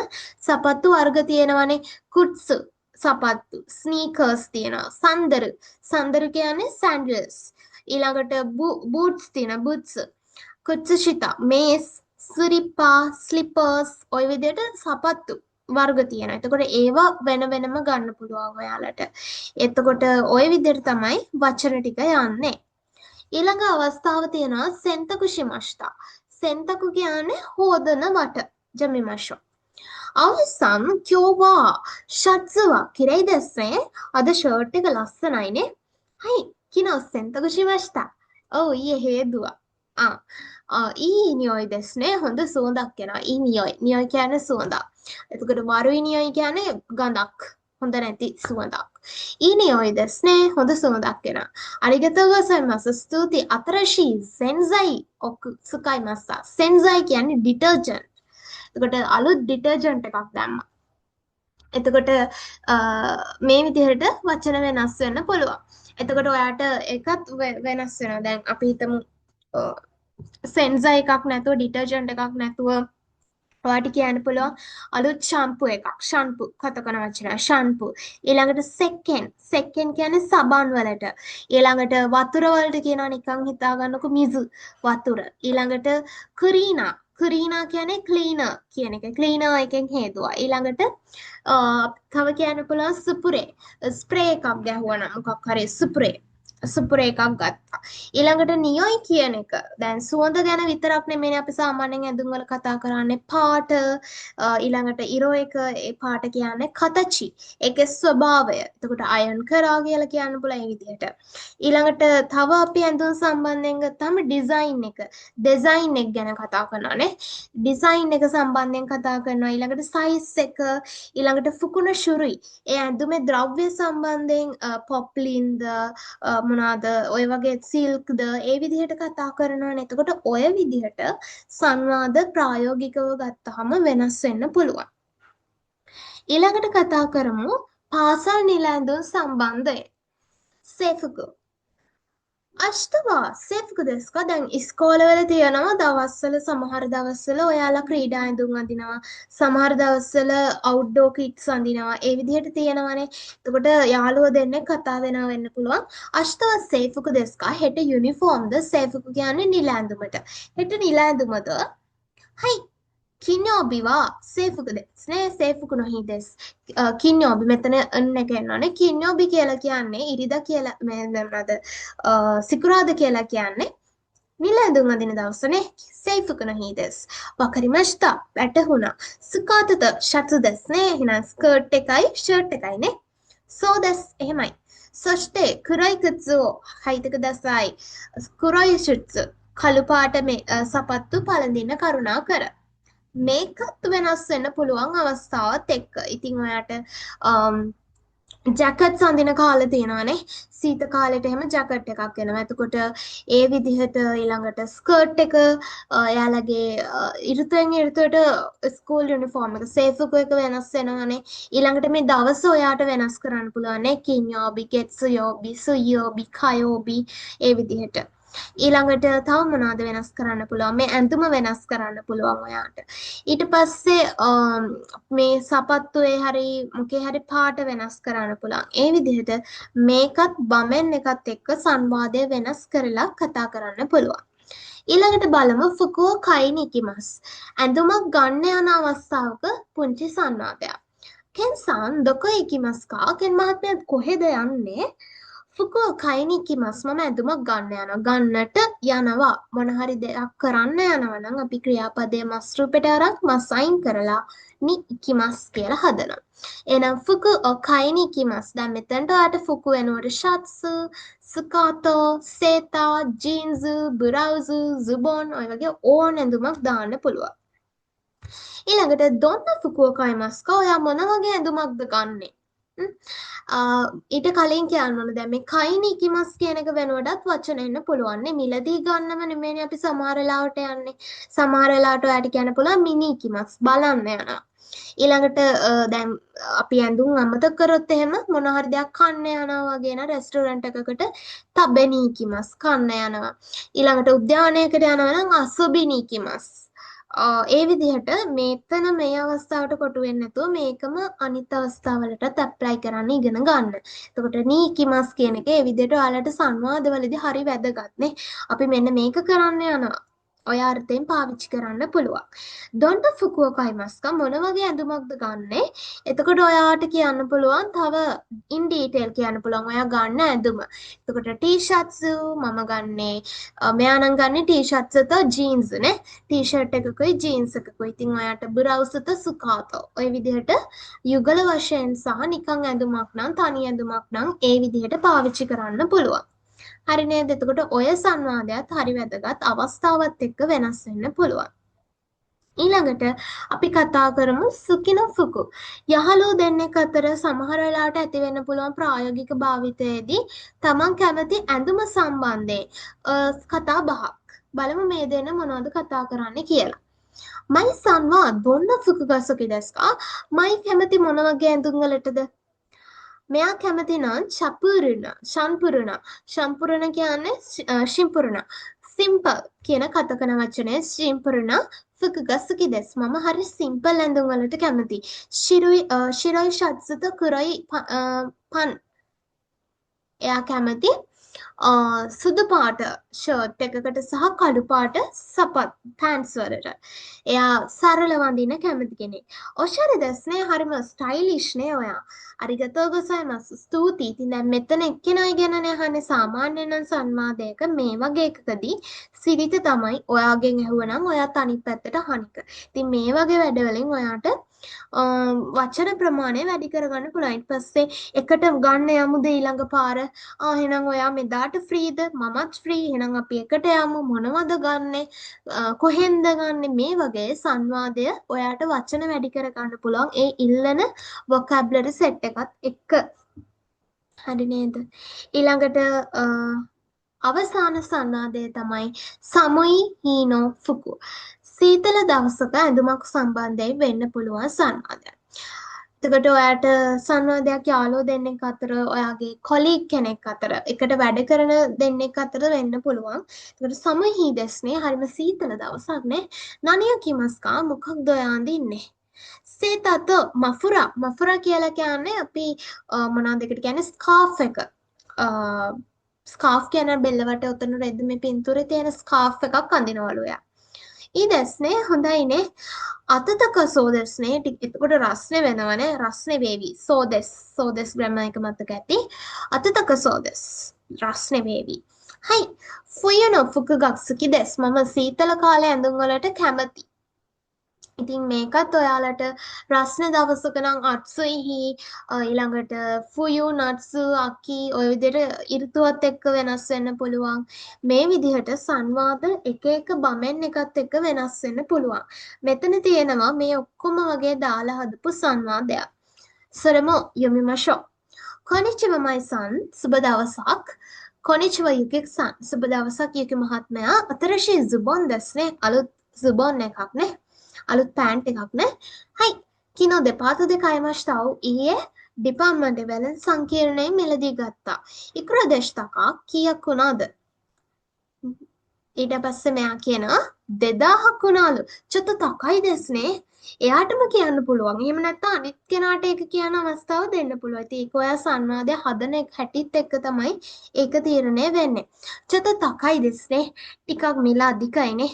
සපත්තු වර්ග තියෙනවානේ. කුට්සු සපත්තු, ස්නීකර්ස් තියෙනවා, සන්දර කියන්නේ සැන්ඩල්ස්. ඊළඟට බූට්ස් තියෙනවා බූට්ස්. කුට්සුෂිතා මේස්, සුරිපා, ස්ලිපර්ස් ඔය විදිහට සපත්තු වර්ග තියෙනවා. එතකොට ඒවා වෙන වෙනම ගන්න පුළුවන් ඔයාලට. එතකොට ওই විදිහට තමයි වචන ටික යන්නේ. ඊළඟ අවස්ථාව තියෙනවා සෙන්තකු ශිමෂ්තා. සෙන්තකු කියන්නේ හොදන වට. ජමිමෂෝ. අවසන් කියෝවා ෂට්සුවා කිරයි දැස්සේ අද ෂර්ට් එක ලස්සනයිනේ. හයි කිනෝ සෙන්තකු ශිමෂ්තා. ඔව් ඊයේ හේදුවා. ඊ නියොයි දෙස්නේ හොඳ සුවඳක් එනවා. ඊ නියොයි කියන්නේ සුවඳක්. එතකොට වරුයි නියොයි කියන්නේ ගඳක්. හොඳ නැති සුවඳක්. ඊ නියොයි දෙස්නේ හොඳ සුවඳක් එනවා. අරිගතෝ ගොසයිමස්. ස්තුති. අතරශී සෙන්සයි ඔක්සුකයි මස්සා. සෙන්සයි කියන්නේ ඩිටර්ජන්ට්. එතකොට අලුත් ඩිටර්ජන්ට් එකක් දැම්මා. එතකොට මේ විදිහට වචන වෙනස් වෙන්න පුළුවන්. එතකොට ඔයාට එකත් වෙනස් වෙනවා. දැන් අපි හිතමු සෙන්සර් එකක් නැතුව ඩිටර්ජන්ට් එකක් නැතුව ඔයාට කියන්න පුළුවන් අලුත් ෂැම්පූ එකක්. ෂැම්පූ කතකන වචන ෂැම්පූ. ඊළඟට සෙකන්ඩ් කියන්නේ සබන් වලට. ඊළඟට වතුර වලට කියනවා නිකන් හිතා ගන්නකො මිසු වතුර. ඊළඟට කුරීනා කියන්නේ ක්ලීනර් කියන එක. ක්ලීනර් එකෙන් හේතුවා. ඊළඟට තව කියන්න පුළුවන් ස්ප්‍රේ එකක් ගැහුවා නම් මොකක් හරි ස්ප්‍රේ. සුපුර එකක් ගත්තා. ඊළඟට නියොයි කියන එක. දැන් සුවඳ ගැන විතරක් නෙමෙයි අපි සාමාන්‍යයෙන් ඇඳුම් වල කතා කරන්නේ. පාට ඊළඟට ඉරෝ එක ඒ පාට කියන්නේ කතචි. ඒකේ ස්වභාවය. එතකොට අයන් කරා කියලා කියන්න පුළුවන් ඒ විදිහට. ඊළඟට තව අපි ඇඳුම් සම්බන්ධයෙන් ගත්තාම ඩිසයින් එක. ඩිසයින් එක ගැන කතා කරනවා නේ. ඩිසයින් එක සම්බන්ධයෙන් කතා කරනවා. ඊළඟට සයිස් එක, ඊළඟට ෆුකුන ශුරුයි. ඒ ඇඳුමේ ද්‍රව්‍ය සම්බන්ධයෙන් පොප්ලින්ද මොනවාද ඔය වගේ සිල්ක්ද ඒ විදිහට කතා කරනවානේ. එතකොට ඔය විදිහට සංවාද ප්‍රායෝගිකව ගත්තාම වෙනස් වෙන්න පුළුවන්. ඊළඟට කතා කරමු පාසල් නිල ඇඳුම් සම්බන්ධයෙන්. සේෆුකු. අෂ්ටවා සේෆුකු දෙස්කා දැන් ඉස්කෝලවල තියෙනවා දවස්වල සමහර දවස්වල ඔයාලා ක්‍රීඩා ඇඳුම් අඳිනවා. සමහර දවස්වල අවුට්ඩෝර් කිට්ස් අඳිනවා. ඒ විදිහට තියෙනවානේ. එතකොට යාළුවෝ දෙන්නේ කතා වෙනවා වෙන්න පුළුවන්. අෂ්ටවා සේෆුකු දෙස්කා හෙට යුනිෆෝම්ද සේෆුකු කියන්නේ නිල ඇඳුමට. හෙට නිල ඇඳුමද? හයි කින්යෝබිවා සේෆුකු දෙස් නේ සේෆුකු නොහි දෙස්. කින්යෝබි මෙතන එන්න එක එනවානේ. කින්යෝබි කියලා කියන්නේ ඉරිදා කියලා මොනවද සිකුරාද කියලා කියන්නේ නිල ඇඳුම් අඳින දවසනේ. සේෆුකු නොහි දෙස්. වකරිමෂ්තා වැටහුණා. සුකාතත ෂට්ස් දෙස් නේ. එහෙනම් ස්කර්ට් එකයි ෂර්ට් එකයි නේ. සෝ දෙස් එහෙමයි. සොෂ්ටේ කුරයි කුත්සෝ හයිතක දසයි. කුරයි ෂුට්ස් කළු පාට මේ සපත්තු පළඳින්න කරුණා කර. මේකත් වෙනස් වෙන්න පුළුවන් අවස්ථාවත් එක්ක. ඉතින් ඔයාට ජැකට් අඳින කාලේ තියෙනවානේ. සීත කාලෙට එහෙම ජැකට් එකක් එනවා. එතකොට ඒ විදිහට ඊළඟට ස්කර්ට් එක එයාලගේ ඍතුවෙන් ඍතුවට ස්කූල් යුනිෆෝම් එක සේෆුකු එක වෙනස් වෙනවානේ. ඊළඟට මේ දවස ඔයාට වෙනස් කරන්න පුළුවන් නේ. කින්යෝබි, ගෙට්සුයෝබි, සුයෝබි, කයෝබි ඒ විදිහට. ඊළඟට තව මොනවද වෙනස් කරන්න පුළුවන්? මේ ඇඳුම වෙනස් කරන්න පුළුවන් ඔයාට. ඊට පස්සේ මේ සපත්තුවේ හරි මොකේ හරි පාට වෙනස් කරන්න පුළුවන්. ඒ විදිහට මේකත් බමෙන් එකත් එක්ක සංවාදය වෙනස් කරලා කතා කරන්න පුළුවන්. ඊළඟට බලමු ෆුකුව කයිනිකිමස්. ඇඳුමක් ගන්න යන අවස්ථාවක පුංචි සංවාදයක්. කෙන්සන් දොකො ඉකිමස්කා? කෙන් මහත්මයා කොහෙද යන්නේ? ෆුකුව කයිනිකිමස්. මම ඇඳුමක් ගන්න යනවා. ගන්නට යනවා. මොන හරි දෙයක් කරන්න යනවා නම් අපි ක්‍රියාපදයේ මස් රූපෙට අරන් මස් අයින් කරලා නි ඉකිමස් කියලා හදනවා. එහෙනම් ෆුකු කයිනිකිමස්. දැන් මෙතනට ඔයාට ෆුකු වෙනුවට ෂර්ට්ස්, ස්කර්ට්, සේතා, ජීන්ස්, බ්ලවුස්, සුබොන් ඔය වගේ ඕන ඇඳුමක් දාන්න පුළුවන්. ඊළඟට දොන්න ෆුකුව කයිමස්කා? ඔයා මොන වගේ ඇඳුමක්ද ගන්නෙ? ඊට කලින් කියන්න ඕන දැන් මේ කයින් ඉකිමස් කියන එක වෙනුවටත් වචන එන්න පුළුවන් නේ. මිලදී ගන්නම නෙමෙයිනේ අපි සමහර වෙලාවට යන්නේ. සමහර වෙලාවට ඔයාට කියන්න පුළුවන් මිනි ඉකිමස් බලන්න යනවා. ඊළඟට දැන් අපි ඇඳුම් අමතක කරොත් එහෙම මොන හරි දෙයක් කන්න යනවා වගේ න රෙස්ටෝරන්ට් එකකට තබෙනි ඉකිමස් කන්න යනවා. ඊළඟට උද්‍යානයකට යනවා නම් අසුබිනි ඉකිමස්. ඒ විදිහට මෙතන මේ අවස්ථාවට කොටු වෙන්නේ නැතුව මේකම අනිත් අවස්ථාවලටත් ඇප්ලයි කරන්න ඉගෙන ගන්න. එතකොට නීකිමස් කියන එක ඒ විදිහට ඔයාලට සංවාදවලදී හරි වැදගත් නේ. අපි මෙන්න මේක කරන්න යනවා. ඔය අර්ථයෙන් පාවිච්චි කරන්න පුළුවන්. දොන්ට ෆුකුව කයිමස්කා? මොන වගේ ඇඳුමක්ද ගන්නෙ? එතකොට ඔයාට කියන්න පුළුවන් තව ඉන් ඩීටේල් කියන්න පුළුවන් ඔයා ගන්න ඇඳුම. එතකොට ටී-ෂර්ට්ස් මම ගන්නේ මෙයා නම් ගන්නේ ටී-ෂර්ට්ස් අත ජීන්ස් නේ. ටී-ෂර්ට් එකකුයි ජීන්ස් එකකුයි. ඉතින් ඔයාට බ්ලවුස් අත සුකාතෝ. ඔය විදිහට යුගල වශයෙන් සහ නිකන් ඇඳුමක් නම් තනි ඇඳුමක් නම් ඒ විදිහට පාවිච්චි කරන්න පුළුවන්. හරි නේද? එතකොට ඔය සංවාදයත් හරි වැදගත් අවස්ථාවත් එක්ක වෙනස් වෙන්න පුළුවන්. ඊළඟට අපි කතා කරමු සුකින ෆුකු. යහළුවෝ දෙන්නෙක් අතර සමහර වෙලාවට ඇති වෙන්න පුළුවන් ප්‍රායෝගික භාවිතයේදී තමන් කැමති ඇඳුම සම්බන්ධයෙන් කතා බහක්. බලමු මේ දෙන්න මොනවද කතා කරන්නේ කියලා. මයි සංවා දොන්න ෆුකු ගසකි දෙස්කා? මයි කැමති මොන වගේ ඇඳුම් වලටද? මෙයා කැමති නම් ෂම්පුරුණ. ෂම්පුරුණ කියන්නේ ශිම්පුරුණ. සිම්පල් කියන කතකන වචනය ශිම්පුරුණ ෆුකුගසුකි දෙස්. මම හරි සිම්පල් ඇඳුම් වලට කැමති. ශිරොයි ෂට්සුත කුරොයි පන්. එයා කැමති සුදු පාට ෂර්ට් එකකට සහ කළු පාට සපත් පෑන්ට්ස් වලට. එයා සරල වඳින්න කැමති කෙනෙක්. ඔෂාරි දැස්නේ හරිම ස්ටයිලිෂ් නේ ඔයා. අරිගතෝ ගොසයිමස් ස්තුතියි. ඉතින් දැන් මෙතන එක්කෙනයි ගැනනේ අහන්නේ. සාමාන්‍යයෙන් නම් සංවාදයක මේ වගේ එකකදී සිරිත තමයි ඔයාගෙන් ඇහුවනම් ඔයාත් අනිත් පැත්තට අහනික. ඉතින් මේ වගේ වැඩවලින් ඔයාට වචන ප්‍රමාණය වැඩි කරගන්න පුළුවන්. ඊට පස්සේ එකට ගන්න යමුද ඊළඟ පාර? එහෙනම් ඔයා මෙදාට ෆ්‍රීද? මමත් ෆ්‍රී. එහෙනම් අපි එකට යමු. මොනවද ගන්නෙ? කොහෙන්ද ගන්නෙ? මේ වගේ සංවාදය ඔයාට වචන වැඩි කරගන්න පුළුවන්. ඒ ඉල්ලන vocabulary set එකත් එක්ක. හරි නේද? ඊළඟට අවසාන සංවාදය තමයි සමුයි හීනෝ ෆුකු. සීතල දවසක ඇඳුමක් සම්බන්ධයෙන් වෙන්න පුළුවන් සංවාදයක්. එතකොට ඔයාට සංවාදයක් යාළුවෝ දෙන්නෙක් අතර, ඔයාගේ කොලීග් කෙනෙක් අතර, එකට වැඩ කරන දෙන්නෙක් අතර වෙන්න පුළුවන්. එතකොට සමුයි දෙස්නේ හරිම සීතල දවසක් නේ. නනිය කිමස්කා මොකක්ද ඔයා අඳින්නේ? සේතත මෆුරා කියලා කියන්නේ අපි මොනවද එකට කියන්නේ ස්කාර්ෆ් එක. ස්කාර්ෆ් කියන බෙල්ලවට උතන රෙද්ද මේ පින්තූරේ තියෙන ස්කාර්ෆ් එකක් අඳිනවලු එයා. ඊ දැස්නේ හොඳයිනේ. අතතක සෝදස්නේ එතකොට රස්නේ වෙනවනේ. රස්නේ වේවි. සෝදස් ග්‍රැමර් එක මතක ඇති. අතතක සෝදස් රස්නේ වේවි. හයි ෆුයනෝ ෆුකු ගක්සුකි දෙස්. මම සීතල කාලේ ඇඳුම් වලට කැමති. ඉතින් මේකත් ඔයාලට රස්නේ දවසක නම් අත්සුයිහි ඊළඟට ෆුයු නට්සු අකි ඔය විදිහට ඍතුවත් එක්ක වෙනස් වෙන්න පුළුවන්. මේ විදිහට සංවාද එක එක බමෙන් එකත් එක්ක වෙනස් වෙන්න පුළුවන්. මෙතන තියෙනවා මේ ඔක්කොම වගේ දාලා හදපු සංවාදයක්. සරමෝ යොමිමෂෝ. කොනිචිවා මයි-සන් සුබ දවසක්. කොනිචිවා යුකි-සන් සුබ දවසක් යුකි මහත්මයා. අතරශී සුබොන් දැස්නේ අලුත් සුබොන් එකක් නේ. අලුත් පෑන්ට් එකක් නේ. හයි කිනෝ දෙපාත දෙකයිමස්ටව් ඊයේ ඩිපාර්ට්මන්ට් වෙලෙන් සංකීර්ණයෙන් මිලදී ගත්තා. ඉක්ර දෙෂ්ටකා කීයක් වුණාද? ඊට පස්සේ මෙයා කියනවා 2000ක් වුණාලු. චොත්ත තකයි දෙස්නේ. එයාටම කියන්න පුළුවන්. එහෙම නැත්නම් අනිත් කෙනාට ඒක කියන අවස්ථාව දෙන්න පුළුවන්. ඉතින් ඒක ඔයා සංවාදය හදන හැටිත් එක්ක තමයි ඒක තීරණය වෙන්නේ. චොත්ත තකයි දෙස්නේ. ටිකක් මිල අධිකයිනේ.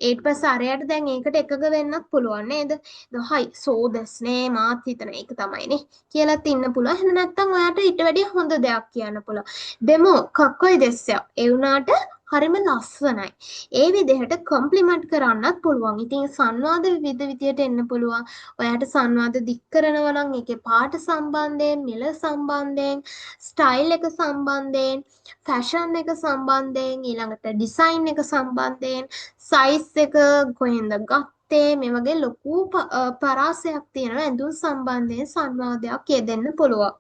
ඊට පස්සේ අරයට දැන් ඒකට එකග වෙන්නත් පුළුවන් නේද? හයි සෝදස්නේ මාත් හිතන ඒක තමයිනේ කියලාත් ඉන්න පුළුවන්. එහෙම නැත්නම් ඔයාට ඊට වැඩිය හොඳ දෙයක් කියන්න පුළුවන්. දෙමෝ කක්කොයි දෙස්සය. ඒ වුණාට හරිම ලස්සනයි. ඒ විදිහට කොම්ප්ලිමන්ට් කරන්නත් පුළුවන්. ඉතින් සංවාද විවිධ විදියට එන්න පුළුවන්. ඔයාට සංවාද දික් කරනවා නම් ඒකේ පාට සම්බන්ධයෙන්, මිල සම්බන්ධයෙන්, ස්ටයිල් එක සම්බන්ධයෙන්, ෆැෂන් එක සම්බන්ධයෙන්, ඊළඟට ඩිසයින් එක සම්බන්ධයෙන්, සයිස් එක කොහෙන්ද ගත්තේ, මේ වගේ ලොකු පරාසයක් තියෙනවා ඇඳුම් සම්බන්ධයෙන් සංවාදයක් යෙදෙන්න පුළුවන්.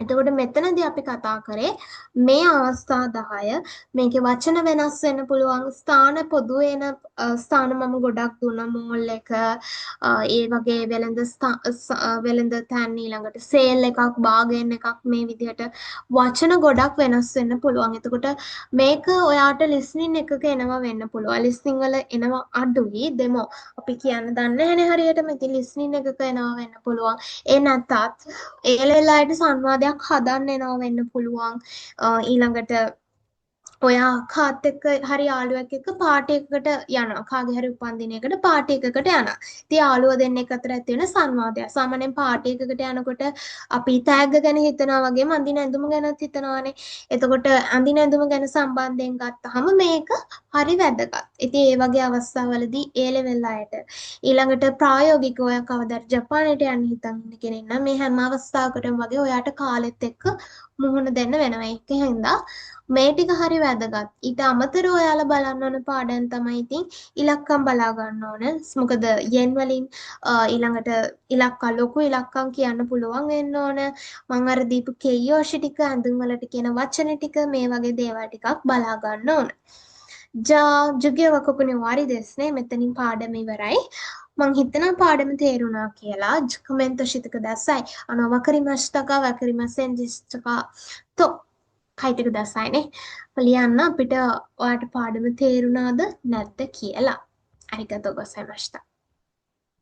එතකොට මෙතනදී අපි කතා කරේ මේ අවස්ථා 10 මේකේ වචන වෙනස් වෙන්න පුළුවන් ස්ථාන පොදු වෙන ස්ථාන මම ගොඩක් දුන්නා මෝල් එක ඒ වගේ වෙළඳ තැන් ඊළඟට සේල් එකක් බාගේන් එකක් මේ විදිහට වචන ගොඩක් වෙනස් වෙන්න පුළුවන්. එතකොට මේක ඔයාට ලිස්නින් එකක එනවා වෙන්න පුළුවන්. ලිස්නින් වල එනවා අඩුයි දෙමෝ අපි කියන්න දන්නේ නැහැ හරියටම. ඉතින් ලිස්නින් එකක එනවා වෙන්න පුළුවන්. ඒ නැත්නම් ඒ වෙලාවට සංවාදයක් හදන්න එනවා වෙන්න පුළුවන්. ඊළඟට ඔයා කාත් එක්ක හරි යාළුවෙක් එක්ක පාටි එකකට යනවා. කාගේ හරි උපන්දිනයකට පාටි එකකට යනවා. ඉතින් යාළුවෝ දෙන්නෙක් අතර ඇති වෙන සංවාදයක්. සාමාන්‍යයෙන් පාටි එකකට යනකොට අපි තෑග්ග ගැන හිතනවා වගේම අඳින ඇඳුම ගැනත් හිතනවානේ. එතකොට අඳින ඇඳුම ගැන සම්බන්ධයෙන් ගත්තාම මේක හරි වැදගත්. ඉතින් ඒ වගේ අවස්ථාවලදී ඒ ලෙවල් අයට ඊළඟට ප්‍රායෝගිකව ඔයා කවදාද ජපානයට යන්න හිතන් ඉන්න කෙනෙක් නම් මේ හැම අවස්ථාවකටම වගේ ඔයාට කාලෙත් එක්ක මුහුණ දෙන්න වෙනවා. ඒක හින්දා මේ ටික හරි වැදගත්. ඊට අමතරව ඔයාලා බලන්න ඕන පාඩම් තමයි ඉතින් ඉලක්කම් බලා ගන්න ඕන. මොකද යෙන් වලින් ඊළඟට ලොකු ඉලක්කම් කියන්න පුළුවන් වෙන්න ඕන. මම අර දීපු කෙයියෝෂි ටික ඇඳුම් වලට කියන වචන ටික මේ වගේ දේවල් ටිකක් බලා ගන්න ඕන. ජුගිය වකකුනේ වාරි දෙස්නේ මෙතනින් පාඩම ඉවරයි. මං හිතනවා පාඩම තේරුණා කියලා. කමෙන්ට් ශිතක දැසයි. වකරිමස්තක වකරිමසෙන් දිස්තක තෝ කයිටක දැසයිනේ. ලියන්න අපිට ඔයාට පාඩම තේරුණාද නැද්ද කියලා. අරිගතෝ ගොසයිමස්තා.